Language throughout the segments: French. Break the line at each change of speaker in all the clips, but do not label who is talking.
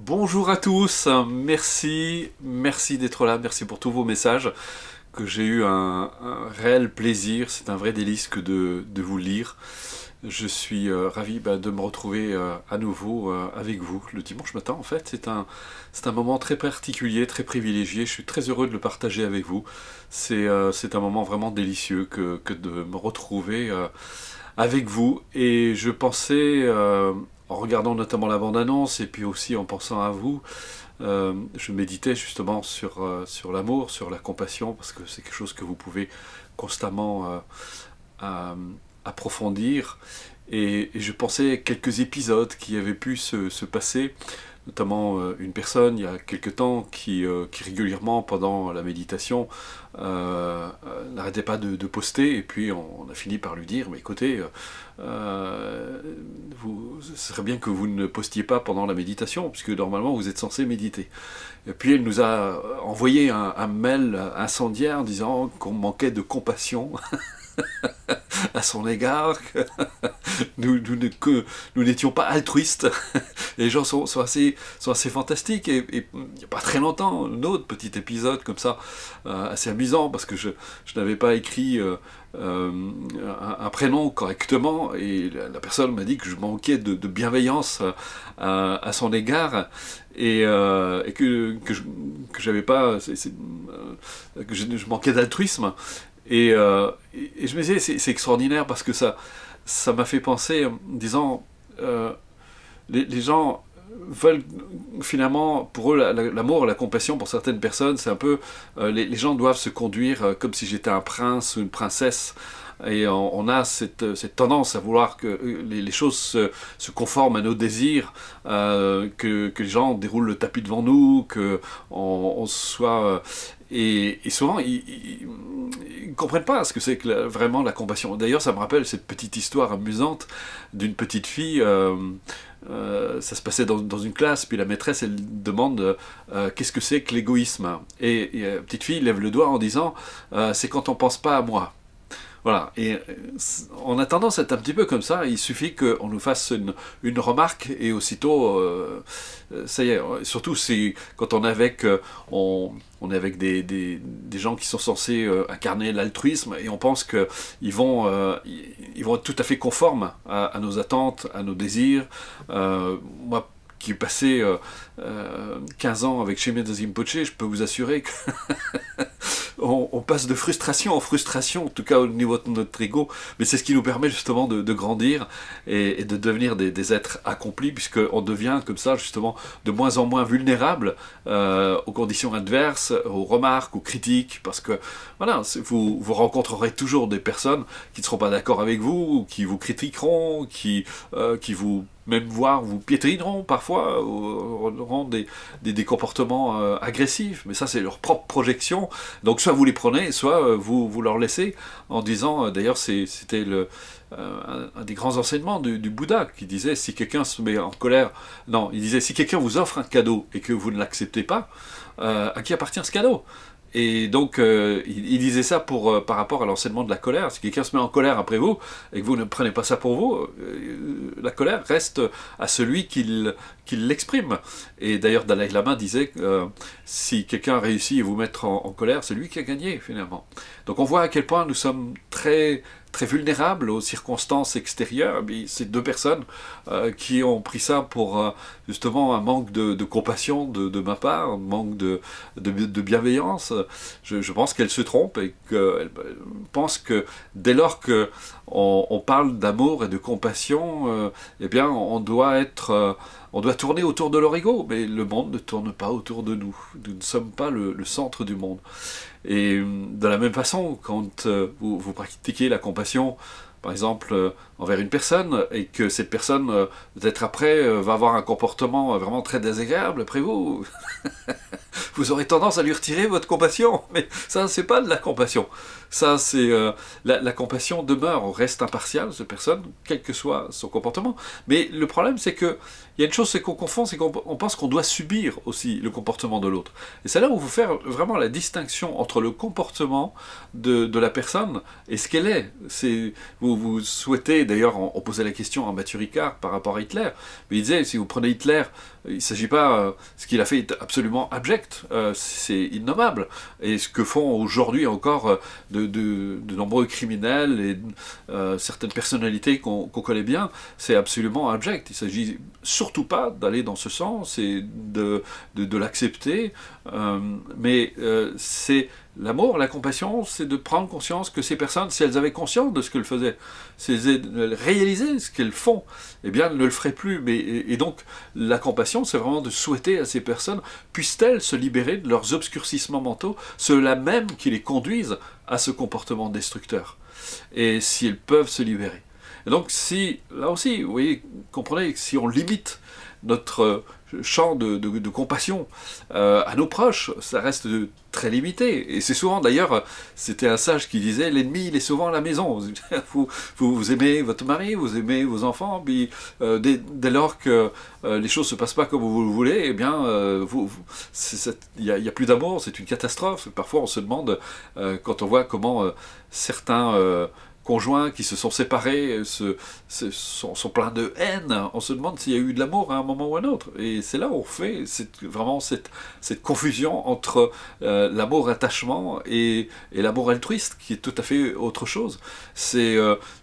Bonjour à tous, merci d'être là, merci pour tous vos messages, que j'ai eu un réel plaisir, c'est un vrai délice que de vous lire. Je suis ravi de me retrouver à nouveau avec vous le dimanche matin. En fait, c'est un moment très particulier, très privilégié. Je suis très heureux de le partager avec vous. C'est un moment vraiment délicieux que de me retrouver avec vous. Et je pensais, en regardant notamment la bande-annonce et puis aussi en pensant à vous, je méditais justement sur l'amour, sur la compassion, parce que c'est quelque chose que vous pouvez constamment à- approfondir. Et je pensais à quelques épisodes qui avaient pu se passer, notamment une personne il y a quelque temps qui régulièrement pendant la méditation n'arrêtait pas de poster, et puis on a fini par lui dire mais écoutez, ce serait bien que vous ne postiez pas pendant la méditation puisque normalement vous êtes censé méditer. Et puis elle nous a envoyé un mail incendiaire disant qu'on manquait de compassion à son égard, que nous n'étions pas altruistes. Et les gens sont assez fantastiques. Et il n'y a pas très longtemps, un autre petit épisode comme ça, assez amusant, parce que je n'avais pas écrit un prénom correctement, et la personne m'a dit que je manquais de bienveillance à son égard, et que j'avais pas, que je manquais d'altruisme. Et je me disais, c'est extraordinaire parce que ça m'a fait penser en disant, les gens veulent finalement, pour eux, l'amour, la compassion pour certaines personnes, c'est un peu, les gens doivent se conduire comme si j'étais un prince ou une princesse. Et on a cette tendance à vouloir que les choses se conforment à nos désirs, que les gens déroulent le tapis devant nous, que on soit... et souvent, ils ne comprennent pas ce que c'est que vraiment la compassion. D'ailleurs, ça me rappelle cette petite histoire amusante d'une petite fille. Ça se passait dans une classe, puis la maîtresse, elle demande qu'est-ce que c'est que l'égoïsme. Et la petite fille lève le doigt en disant c'est quand on pense pas à moi. Voilà, et on a tendance à être un petit peu comme ça, il suffit qu'on nous fasse une remarque et aussitôt, ça y est, surtout quand on est avec, on est avec des gens qui sont censés incarner l'altruisme et on pense qu'ils vont être tout à fait conformes à nos attentes, à nos désirs. Moi, qui ai passé 15 ans avec Shemez Rinpoche, je peux vous assurer que on passe de frustration en frustration, en tout cas au niveau de notre ego, mais c'est ce qui nous permet justement de grandir et de devenir des êtres accomplis, puisqu'on devient comme ça justement de moins en moins vulnérable aux conditions adverses, aux remarques, aux critiques, parce que voilà, vous rencontrerez toujours des personnes qui ne seront pas d'accord avec vous, ou qui vous critiqueront, qui vous même voir vous piétineront parfois, auront des comportements agressifs, mais ça c'est leur propre projection. Donc soit vous les prenez, soit vous leur laissez, en disant, d'ailleurs c'était un des grands enseignements du Bouddha, qui disait si quelqu'un se met en colère, non, il disait si quelqu'un vous offre un cadeau et que vous ne l'acceptez pas, à qui appartient ce cadeau? Et donc, il disait ça par rapport à l'enseignement de la colère. Si quelqu'un se met en colère après vous, et que vous ne prenez pas ça pour vous, la colère reste à celui qui l'exprime. Et d'ailleurs, Dalai Lama disait que si quelqu'un réussit à vous mettre en colère, c'est lui qui a gagné, finalement. Donc on voit à quel point nous sommes très vulnérables aux circonstances extérieures. Mais c'est deux personnes qui ont pris ça pour justement un manque de compassion de ma part, un manque de bienveillance. Je pense qu'elles se trompent et qu'elles pensent que dès lors que on parle d'amour et de compassion, eh bien on doit tourner autour de leur ego, mais le monde ne tourne pas autour de nous. Nous ne sommes pas le centre du monde. Et de la même façon, quand vous pratiquez la compassion, par exemple, envers une personne, et que cette personne, peut-être après, va avoir un comportement vraiment très désagréable après vous, vous aurez tendance à lui retirer votre compassion. Mais ça, c'est pas de la compassion. Ça, c'est la compassion demeure, reste impartiale, cette personne, quel que soit son comportement. Mais le problème, c'est que il y a une chose, c'est qu'on confond, c'est qu'on pense qu'on doit subir aussi le comportement de l'autre. Et c'est là où vous faire vraiment la distinction entre le comportement de la personne et ce qu'elle est. Vous souhaitez, d'ailleurs, on posait la question à Mathieu Ricard par rapport à Hitler, mais il disait, si vous prenez Hitler, il ne s'agit pas, ce qu'il a fait est absolument abject, c'est innommable. Et ce que font aujourd'hui encore de nombreux criminels et certaines personnalités qu'on connaît bien, c'est absolument abject. Il s'agit surtout pas d'aller dans ce sens et de l'accepter, mais c'est l'amour, la compassion, c'est de prendre conscience que ces personnes, si elles avaient conscience de ce qu'elles faisaient, si elles réalisaient ce qu'elles font, eh bien, elles ne le feraient plus. Et donc, la compassion, c'est vraiment de souhaiter à ces personnes, puissent-elles se libérer de leurs obscurcissements mentaux, ceux-là même qui les conduisent à ce comportement destructeur. Et si elles peuvent se libérer. Et donc, si, là aussi, vous voyez, comprenez, si on limite notre champ de compassion à nos proches, ça reste très limité. Et c'est souvent, d'ailleurs, c'était un sage qui disait, l'ennemi, il est souvent à la maison. Vous aimez votre mari, vous aimez vos enfants, puis dès lors que les choses ne se passent pas comme vous le voulez, eh bien, il n'y a plus d'amour, c'est une catastrophe. Parfois, on se demande, quand on voit comment certains conjoints qui se sont séparés sont pleins de haine, on se demande s'il y a eu de l'amour à un moment ou à un autre. Et c'est là où on fait vraiment cette confusion entre l'amour attachement et l'amour altruiste, qui est tout à fait autre chose. C'est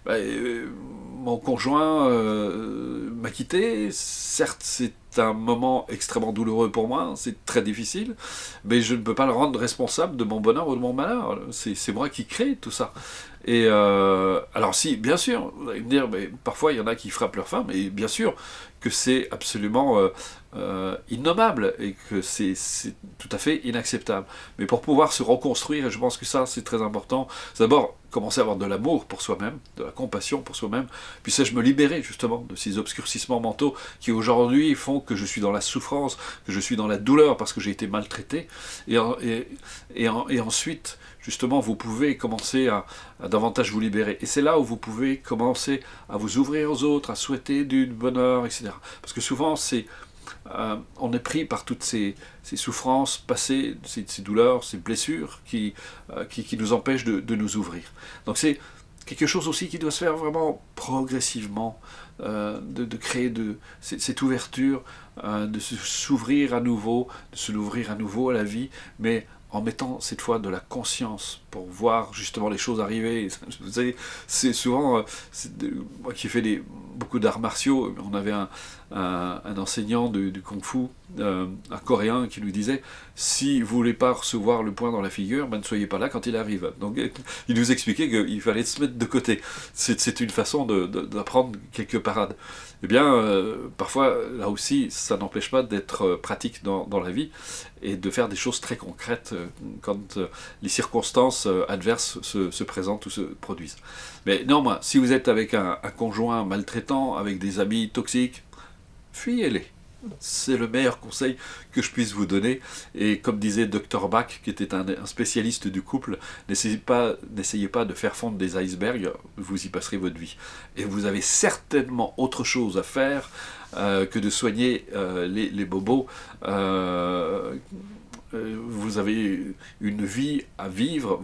mon conjoint m'a quitté, certes c'est un moment extrêmement douloureux pour moi, c'est très difficile, mais je ne peux pas le rendre responsable de mon bonheur ou de mon malheur. C'est moi qui crée tout ça. Et alors si, bien sûr, vous allez me dire, mais parfois il y en a qui frappent leur femme, et bien sûr que c'est absolument innommable et que c'est tout à fait inacceptable. Mais pour pouvoir se reconstruire, et je pense que ça c'est très important, c'est d'abord commencer à avoir de l'amour pour soi-même, de la compassion pour soi-même, puis sais-je me libérer justement de ces obscurcissements mentaux qui aujourd'hui font que je suis dans la souffrance, que je suis dans la douleur parce que j'ai été maltraité, et ensuite justement vous pouvez commencer à davantage vous libérer. Et c'est là où vous pouvez commencer à vous ouvrir aux autres, à souhaiter du bonheur, etc. Parce que souvent on est pris par toutes ces souffrances passées, ces douleurs, ces blessures qui nous empêchent de nous ouvrir. Donc c'est quelque chose aussi qui doit se faire vraiment progressivement, de créer cette ouverture, de s'ouvrir à nouveau, de se l'ouvrir à nouveau à la vie, mais en mettant cette fois de la conscience pour voir justement les choses arriver. Vous savez, c'est souvent, moi qui fais beaucoup d'arts martiaux, on avait un enseignant du kung-fu, un coréen, qui nous disait, si vous voulez pas recevoir le poing dans la figure, ben ne soyez pas là quand il arrive. Donc il nous expliquait qu'il fallait se mettre de côté. C'est une façon d'apprendre quelques parades. Eh bien, parfois, là aussi, ça n'empêche pas d'être pratique dans la vie et de faire des choses très concrètes quand les circonstances adverses se présentent ou se produisent. Mais néanmoins, si vous êtes avec un conjoint maltraitant, avec des amis toxiques, fuyez-les. C'est le meilleur conseil que je puisse vous donner. Et comme disait Dr Bach, qui était un spécialiste du couple, n'essayez pas de faire fondre des icebergs, vous y passerez votre vie. Et vous avez certainement autre chose à faire que de soigner les bobos. Vous avez une vie à vivre,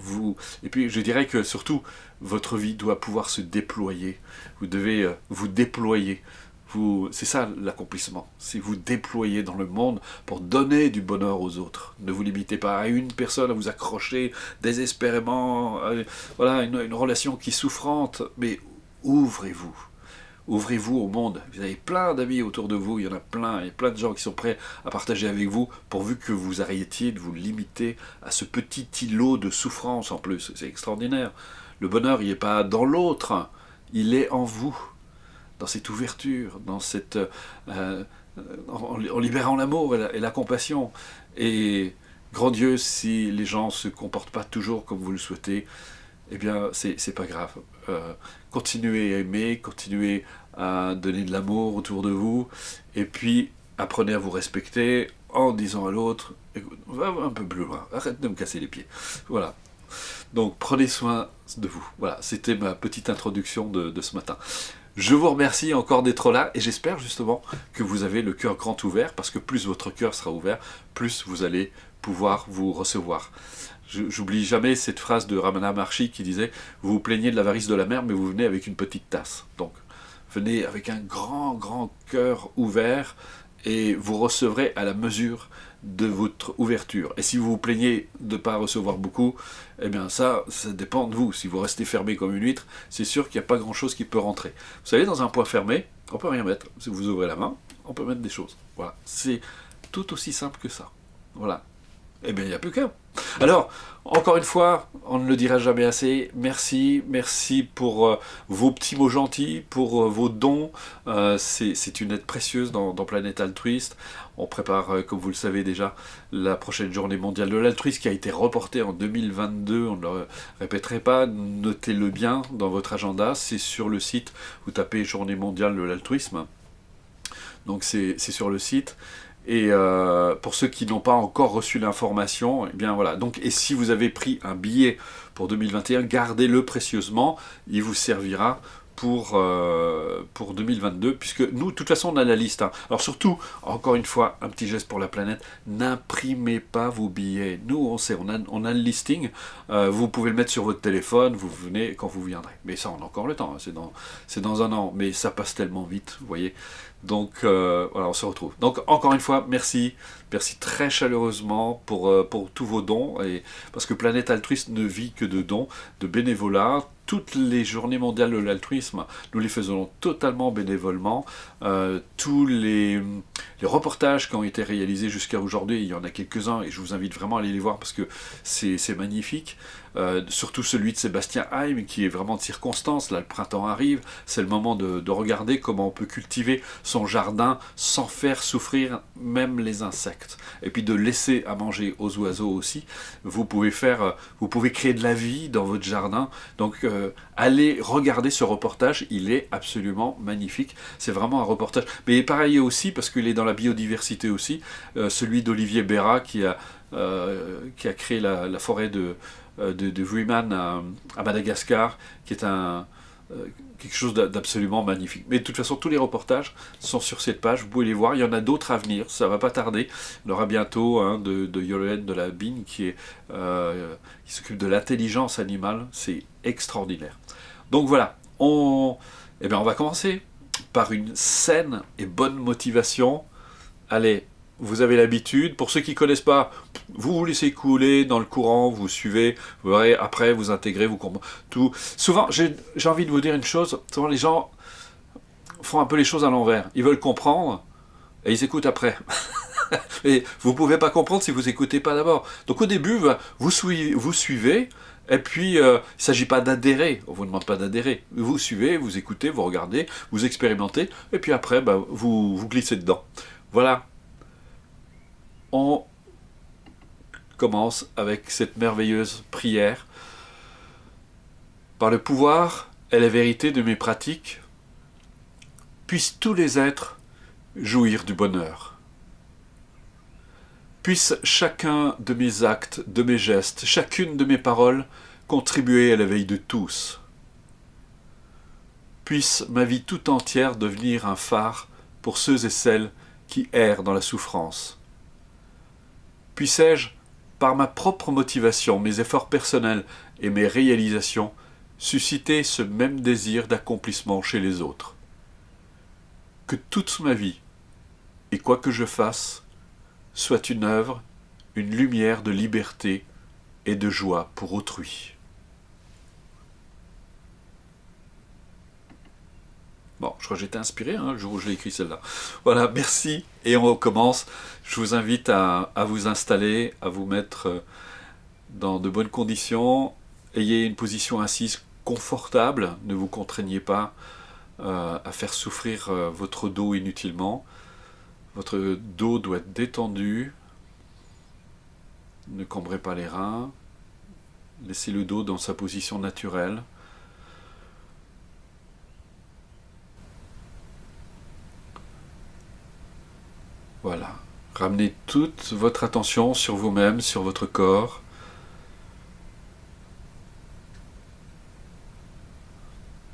et puis je dirais que surtout, votre vie doit pouvoir se déployer. Vous devez vous déployer. C'est ça l'accomplissement, c'est vous déployer dans le monde pour donner du bonheur aux autres. Ne vous limitez pas à une personne, à vous accrocher désespérément, voilà, une relation qui est souffrante, mais ouvrez-vous. Ouvrez-vous au monde. Vous avez plein d'amis autour de vous, il y en a plein, il y a plein de gens qui sont prêts à partager avec vous, pourvu que vous arrêtiez de vous limiter à ce petit îlot de souffrance en plus. C'est extraordinaire. Le bonheur, il n'est pas dans l'autre, il est en vous. Dans cette ouverture, en libérant l'amour et la compassion. Et grand Dieu, si les gens ne se comportent pas toujours comme vous le souhaitez, eh bien, c'est pas grave. Continuez à aimer, continuez à donner de l'amour autour de vous, et puis apprenez à vous respecter en disant à l'autre, écoute, va un peu plus loin, arrête de me casser les pieds. Voilà. Donc prenez soin de vous. Voilà, c'était ma petite introduction de ce matin. Je vous remercie encore d'être là et j'espère justement que vous avez le cœur grand ouvert parce que plus votre cœur sera ouvert, plus vous allez pouvoir vous recevoir. J'oublie jamais cette phrase de Ramana Maharshi qui disait « Vous vous plaignez de l'avarice de la mer, mais vous venez avec une petite tasse. » Donc, venez avec un grand, grand cœur ouvert et vous recevrez à la mesure de votre ouverture. Et si vous vous plaignez de ne pas recevoir beaucoup, eh bien ça dépend de vous. Si vous restez fermé comme une huître, c'est sûr qu'il n'y a pas grand-chose qui peut rentrer. Vous savez, dans un point fermé, on peut rien mettre. Si vous ouvrez la main, on peut mettre des choses. Voilà, c'est tout aussi simple que ça. Voilà. Eh bien, il n'y a plus qu'un. Alors, encore une fois, on ne le dira jamais assez, merci, merci pour vos petits mots gentils, pour vos dons, c'est une aide précieuse dans Planète Altruiste. On prépare, comme vous le savez déjà, la prochaine journée mondiale de l'altruisme qui a été reportée en 2022, on ne le répéterait pas, notez-le bien dans votre agenda, c'est sur le site, vous tapez journée mondiale de l'altruisme, donc c'est sur le site. Et pour ceux qui n'ont pas encore reçu l'information, eh bien voilà. Donc, et si vous avez pris un billet pour 2021, gardez-le précieusement. Il vous servira pour 2022, puisque nous, de toute façon, on a la liste. Hein. Alors surtout, encore une fois, un petit geste pour la planète, n'imprimez pas vos billets. Nous, on sait, on a le listing. Vous pouvez le mettre sur votre téléphone, vous venez quand vous viendrez. Mais ça, on a encore le temps, hein, c'est dans un an. Mais ça passe tellement vite, vous voyez. Donc voilà, on se retrouve. Donc encore une fois, merci très chaleureusement pour tous vos dons, et parce que Planète Altruiste ne vit que de dons, de bénévolat. Toutes les journées mondiales de l'altruisme, nous les faisons totalement bénévolement. Tous les reportages qui ont été réalisés jusqu'à aujourd'hui, il y en a quelques-uns, et je vous invite vraiment à aller les voir parce que c'est magnifique. Surtout celui de Sébastien Haim, qui est vraiment de circonstance. Là, le printemps arrive, c'est le moment de regarder comment on peut cultiver son jardin sans faire souffrir même les insectes. Et puis de laisser à manger aux oiseaux aussi. Vous pouvez créer de la vie dans votre jardin. Donc, allez regarder ce reportage, il est absolument magnifique. C'est vraiment un reportage. Mais pareil aussi, parce qu'il est dans la biodiversité aussi, celui d'Olivier Béra qui a créé la forêt de Vuiman à Madagascar, qui est quelque chose d'absolument magnifique. Mais de toute façon, tous les reportages sont sur cette page, vous pouvez les voir, il y en a d'autres à venir, ça va pas tarder. Il y aura bientôt de Yolène de la Bine qui s'occupe de l'intelligence animale, c'est extraordinaire. Donc voilà, on va commencer par une saine et bonne motivation. Allez, vous avez l'habitude. Pour ceux qui ne connaissent pas, vous laissez couler dans le courant, vous suivez, vous verrez, après vous intégrez, vous comprenez tout. Souvent, j'ai envie de vous dire une chose, souvent les gens font un peu les choses à l'envers. Ils veulent comprendre et ils écoutent après. Et vous ne pouvez pas comprendre si vous n'écoutez pas d'abord. Donc au début, vous suivez, et puis il ne s'agit pas d'adhérer, on ne vous demande pas d'adhérer. Vous suivez, vous écoutez, vous regardez, vous expérimentez, et puis après, vous glissez dedans. Voilà. On commence avec cette merveilleuse prière. Par le pouvoir et la vérité de mes pratiques, puissent tous les êtres jouir du bonheur. Puisse chacun de mes actes, de mes gestes, chacune de mes paroles contribuer à l'éveil de tous. Puisse ma vie tout entière devenir un phare pour ceux et celles qui errent dans la souffrance. Puissé-je, par ma propre motivation, mes efforts personnels et mes réalisations, susciter ce même désir d'accomplissement chez les autres. Que toute ma vie, et quoi que je fasse, soit une œuvre, une lumière de liberté et de joie pour autrui. Bon, je crois que j'étais inspiré le jour où je l'ai écrit celle-là. Voilà, merci, et on commence. Je vous invite à vous installer, à vous mettre dans de bonnes conditions. Ayez une position assise confortable, ne vous contraignez pas à faire souffrir votre dos inutilement. Votre dos doit être détendu. Ne cambrez pas les reins. Laissez le dos dans sa position naturelle. Voilà. Ramenez toute votre attention sur vous-même, sur votre corps.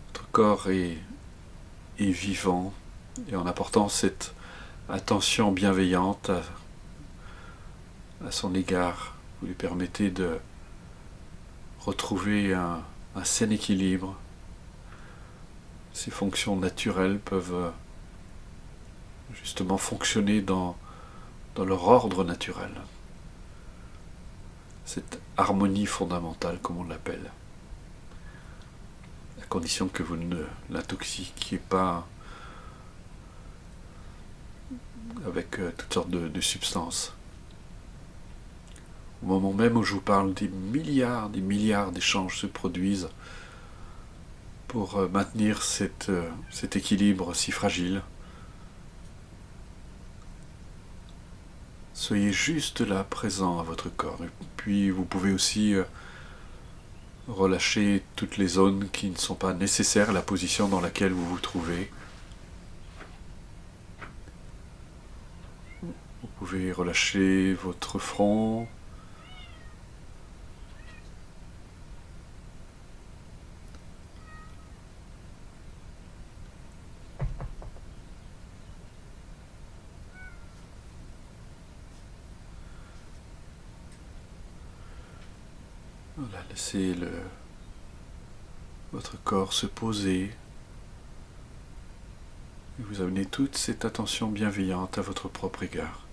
Votre corps est vivant, et en apportant cette attention bienveillante à son égard, vous lui permettez de retrouver un sain équilibre. Ces fonctions naturelles peuvent justement fonctionner dans leur ordre naturel. Cette harmonie fondamentale, comme on l'appelle. À condition que vous ne l'intoxiquiez pas avec toutes sortes de substances. Au moment même où je vous parle, des milliards d'échanges se produisent pour maintenir cet équilibre si fragile. Soyez juste là, présent à votre corps. Et puis vous pouvez aussi relâcher toutes les zones qui ne sont pas nécessaires à la position dans laquelle vous vous trouvez. Vous pouvez relâcher votre front, voilà, laissez votre corps se poser et vous amenez toute cette attention bienveillante à votre propre égard.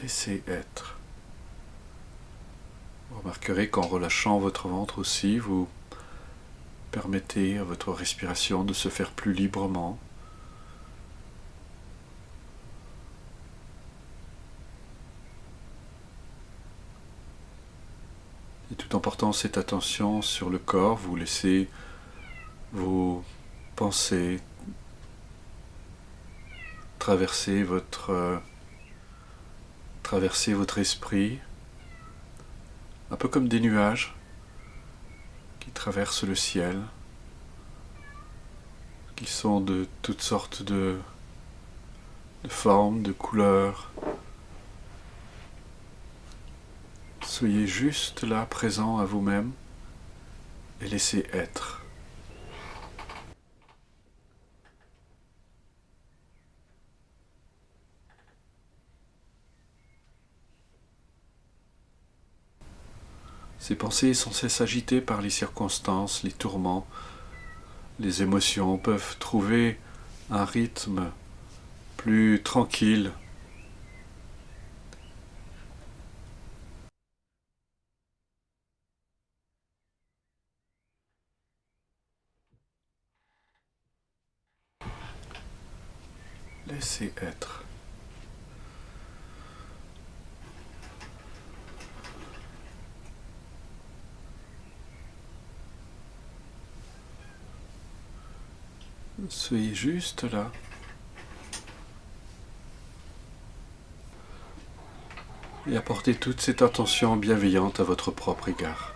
Laissez être. Vous remarquerez qu'en relâchant votre ventre aussi, vous permettez à votre respiration de se faire plus librement. Et tout en portant cette attention sur le corps, vous laissez vos pensées traverser votre esprit, un peu comme des nuages qui traversent le ciel, qui sont de toutes sortes de formes, de couleurs. Soyez juste là, présent à vous-même, et laissez être. Ces pensées sans cesse agitées par les circonstances, les tourments, les émotions peuvent trouver un rythme plus tranquille. Laissez être. Soyez juste là. Et apportez toute cette attention bienveillante à votre propre égard.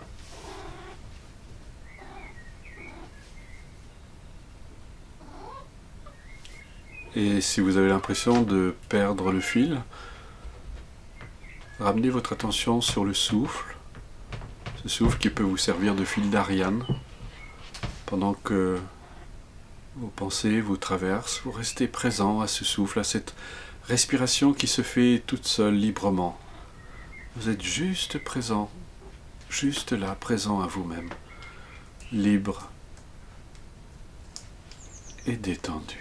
Et si vous avez l'impression de perdre le fil, ramenez votre attention sur le souffle, ce souffle qui peut vous servir de fil d'Ariane. Pendant que vos pensées vous traversent, vous restez présent à ce souffle, à cette respiration qui se fait toute seule, librement. Vous êtes juste présent, juste là, présent à vous-même, libre et détendu.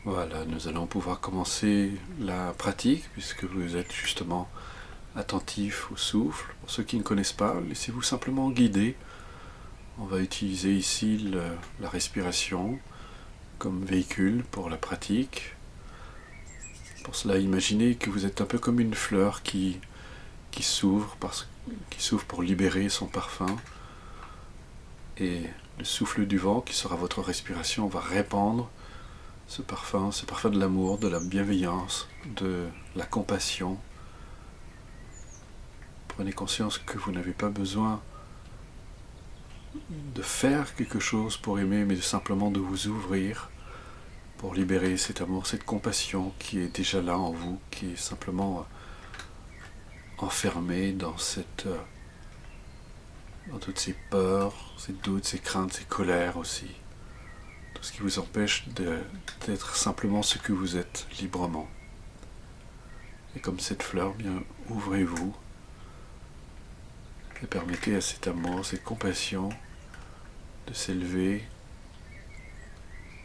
Voilà, nous allons pouvoir commencer la pratique puisque vous êtes justement attentif au souffle. Pour ceux qui ne connaissent pas, laissez-vous simplement guider. On va utiliser ici la respiration comme véhicule pour la pratique. Pour cela, imaginez que vous êtes un peu comme une fleur qui s'ouvre pour libérer son parfum. Et le souffle du vent, qui sera votre respiration, va répandre ce parfum de l'amour, de la bienveillance, de la compassion. Prenez conscience que vous n'avez pas besoin de faire quelque chose pour aimer, mais simplement de vous ouvrir pour libérer cet amour, cette compassion qui est déjà là en vous, qui est simplement enfermée dans toutes ces peurs, ces doutes, ces craintes, ces colères aussi. Tout ce qui vous empêche d'être simplement ce que vous êtes librement. Et comme cette fleur, bien ouvrez-vous et permettez à cet amour, cette compassion de s'élever,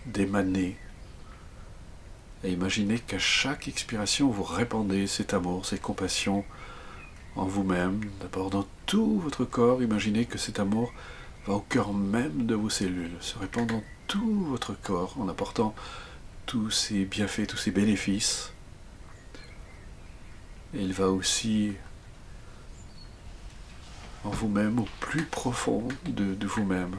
d'émaner. Et imaginez qu'à chaque expiration, vous répandez cet amour, cette compassion en vous-même, d'abord dans tout votre corps. Imaginez que cet amour va au cœur même de vos cellules, se répand dans tout votre corps en apportant tous ces bienfaits, tous ces bénéfices. Et il va aussi en vous-même, au plus profond de vous-même,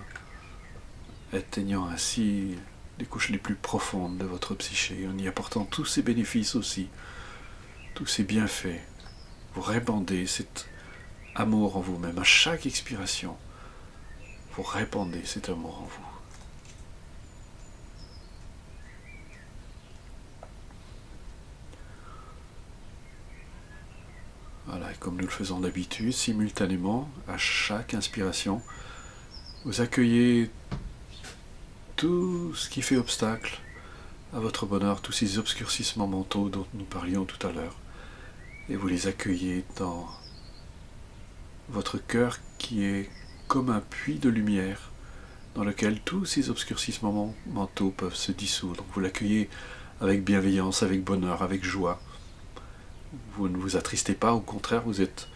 atteignant ainsi les couches les plus profondes de votre psyché, en y apportant tous ces bénéfices aussi, tous ces bienfaits. Vous répandez cet amour en vous-même. À chaque expiration, vous répandez cet amour en vous. Voilà, et comme nous le faisons d'habitude, simultanément, à chaque inspiration, vous accueillez tout ce qui fait obstacle à votre bonheur, tous ces obscurcissements mentaux dont nous parlions tout à l'heure, et vous les accueillez dans votre cœur qui est comme un puits de lumière dans lequel tous ces obscurcissements mentaux peuvent se dissoudre. Vous l'accueillez avec bienveillance, avec bonheur, avec joie. Vous ne vous attristez pas, au contraire, vous êtes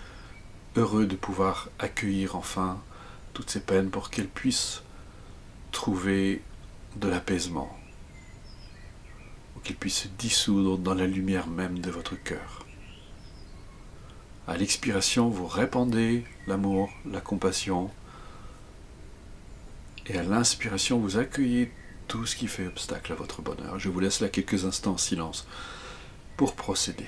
heureux de pouvoir accueillir enfin toutes ces peines pour qu'elles puissent trouver de l'apaisement, pour qu'elles puissent se dissoudre dans la lumière même de votre cœur. À l'expiration, vous répandez l'amour, la compassion, et à l'inspiration, vous accueillez tout ce qui fait obstacle à votre bonheur. Je vous laisse là quelques instants en silence pour procéder.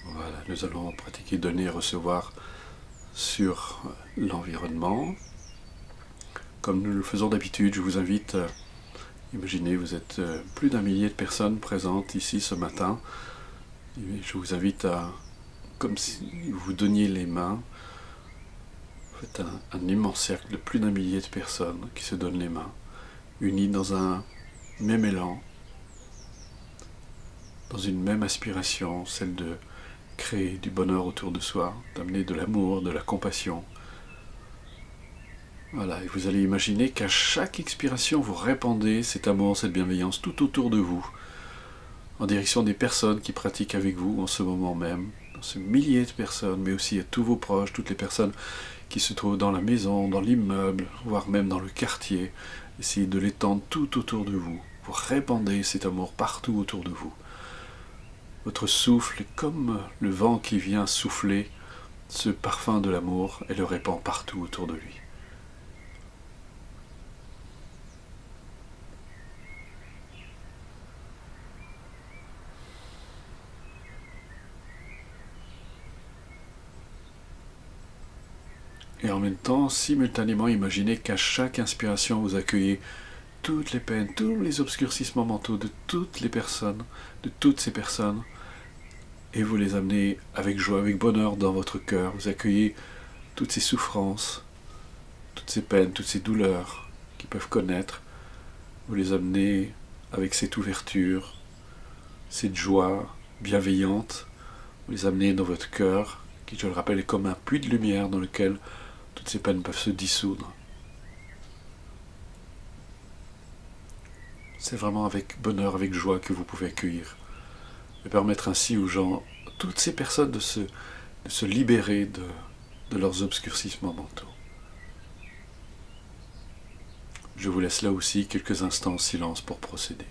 Voilà, nous allons pratiquer donner et recevoir sur l'environnement. Comme nous le faisons d'habitude, je vous invite à imaginer, vous êtes plus d'1 millier de personnes présentes ici ce matin. Et je vous invite à, comme si vous vous donniez les mains, faites un immense cercle de plus d'1 millier de personnes qui se donnent les mains, unies dans un même élan, dans une même aspiration, celle de créer du bonheur autour de soi, d'amener de l'amour, de la compassion. Voilà, et vous allez imaginer qu'à chaque expiration, vous répandez cet amour, cette bienveillance tout autour de vous, en direction des personnes qui pratiquent avec vous en ce moment même, dans ce millier de personnes, mais aussi à tous vos proches, toutes les personnes qui se trouvent dans la maison, dans l'immeuble, voire même dans le quartier. Essayez de l'étendre tout autour de vous. Vous répandez cet amour partout autour de vous. Votre souffle est comme le vent qui vient souffler ce parfum de l'amour et le répand partout autour de lui. Et en même temps, simultanément, imaginez qu'à chaque inspiration, vous accueillez toutes les peines, tous les obscurcissements mentaux de toutes les personnes, de toutes ces personnes, et vous les amenez avec joie, avec bonheur dans votre cœur. Vous accueillez toutes ces souffrances, toutes ces peines, toutes ces douleurs qu'ils peuvent connaître. Vous les amenez avec cette ouverture, cette joie bienveillante. Vous les amenez dans votre cœur, qui, je le rappelle, est comme un puits de lumière dans lequel toutes ces peines peuvent se dissoudre. C'est vraiment avec bonheur, avec joie que vous pouvez accueillir et permettre ainsi aux gens, toutes ces personnes de se libérer de leurs obscurcissements mentaux. Je vous laisse là aussi quelques instants en silence pour procéder.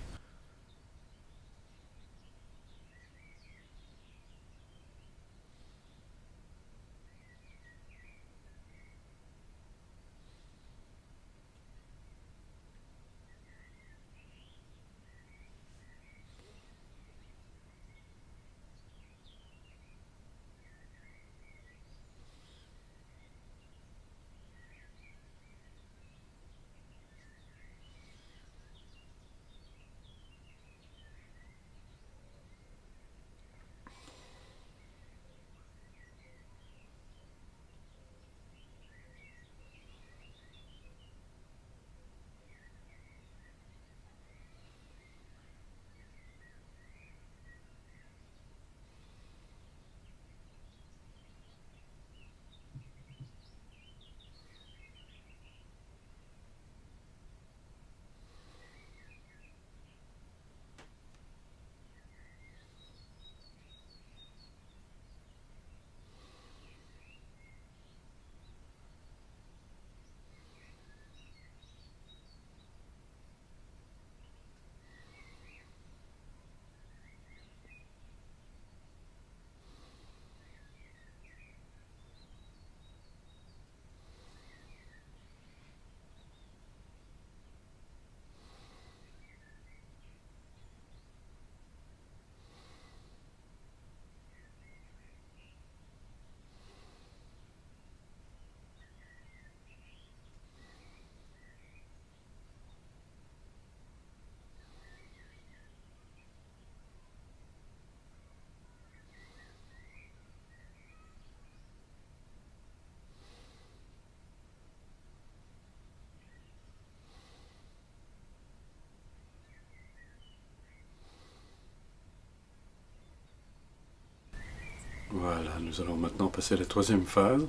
Voilà, nous allons maintenant passer à la troisième phase,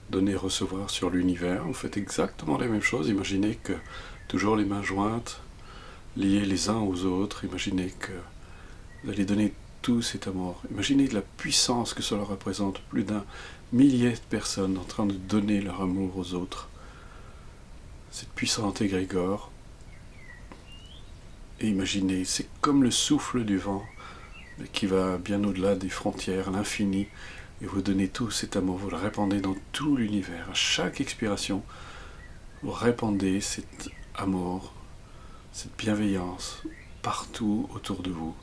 donner-recevoir sur l'univers. Vous faites exactement la même chose. Imaginez que toujours les mains jointes, liées les uns aux autres. Imaginez que vous allez donner tout cet amour. Imaginez la puissance que cela représente. Plus d'un millier de personnes en train de donner leur amour aux autres. Cette puissante égrégore. Et imaginez, c'est comme le souffle du vent qui va bien au-delà des frontières, à l'infini, et vous donnez tout cet amour, vous le répandez dans tout l'univers. À chaque expiration, vous répandez cet amour, cette bienveillance partout autour de vous.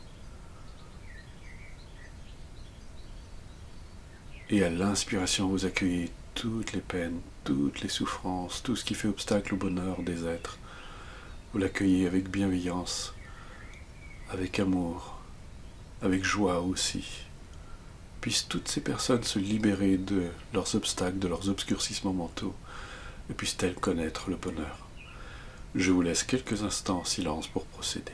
Et à l'inspiration, vous accueillez toutes les peines, toutes les souffrances, tout ce qui fait obstacle au bonheur des êtres. Vous l'accueillez avec bienveillance, avec amour, avec joie aussi. Puissent toutes ces personnes se libérer de leurs obstacles, de leurs obscurcissements mentaux, et puissent-elles connaître le bonheur. Je vous laisse quelques instants en silence pour procéder.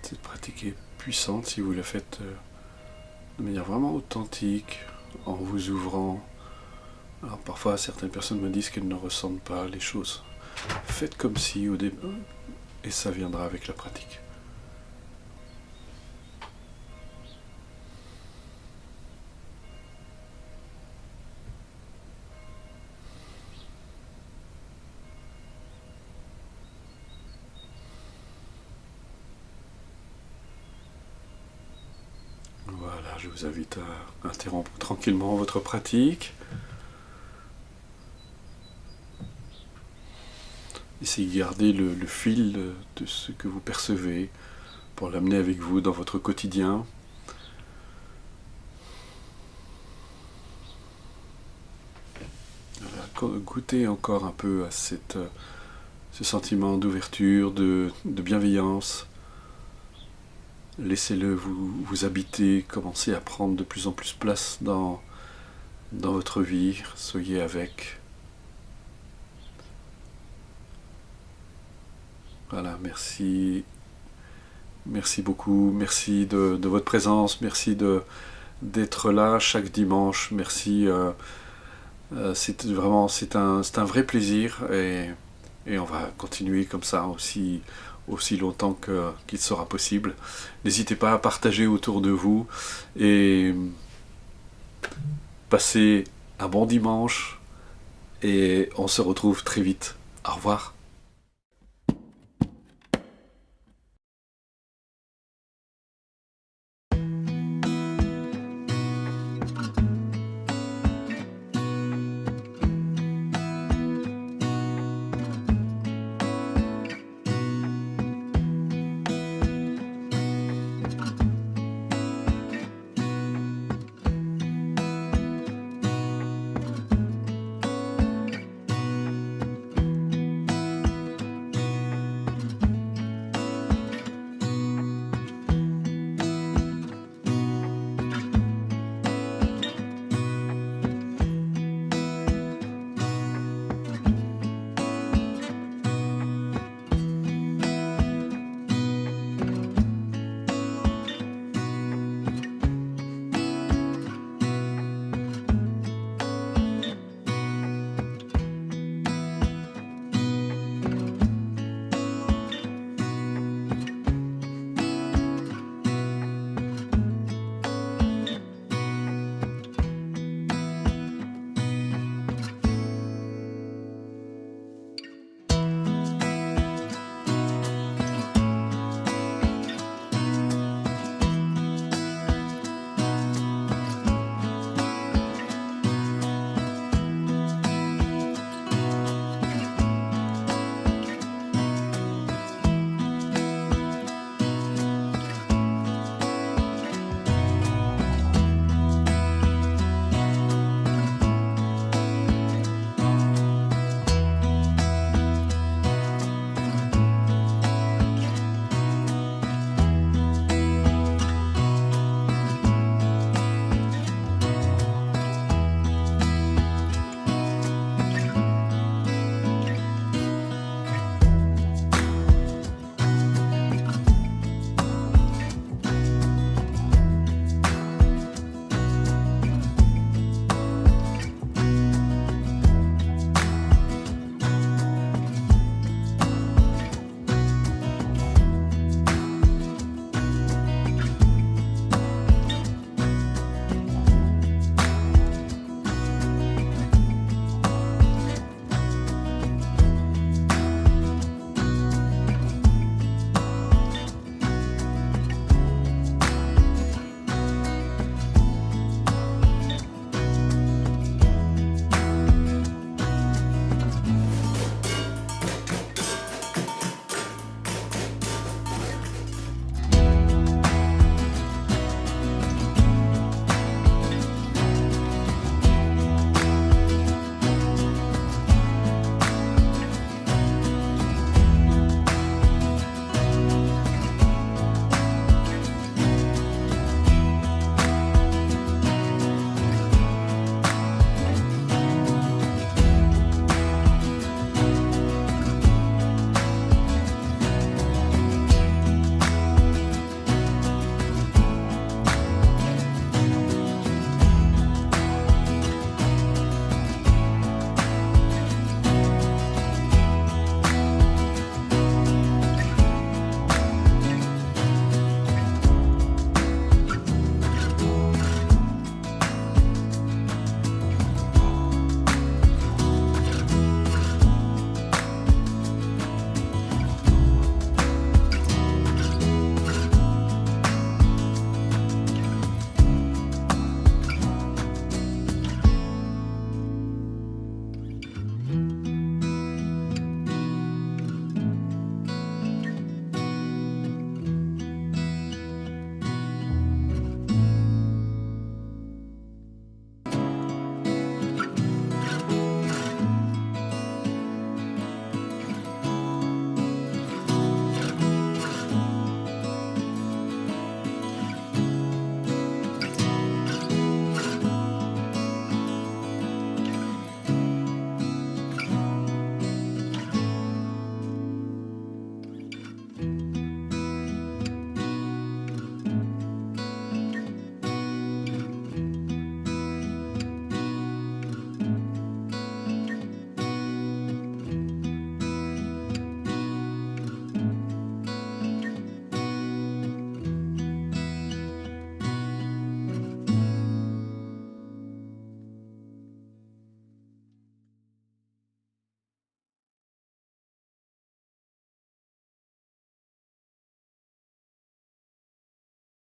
Cette pratique est puissante si vous la faites de manière vraiment authentique, en vous ouvrant. Alors parfois certaines personnes me disent qu'elles ne ressentent pas les choses. Faites comme si au début, et ça viendra avec la pratique. Voilà, je vous invite à interrompre tranquillement votre pratique. Essayez de garder le fil de ce que vous percevez pour l'amener avec vous dans votre quotidien. Voilà, goûtez encore un peu à ce sentiment d'ouverture, de bienveillance. Laissez-le vous habiter, commencez à prendre de plus en plus place dans votre vie, soyez avec. Voilà, merci. Merci beaucoup, merci de votre présence, merci d'être là chaque dimanche, merci. C'est un vrai plaisir et on va continuer comme ça aussi longtemps qu'il sera possible. N'hésitez pas à partager autour de vous et passez un bon dimanche et on se retrouve très vite. Au revoir.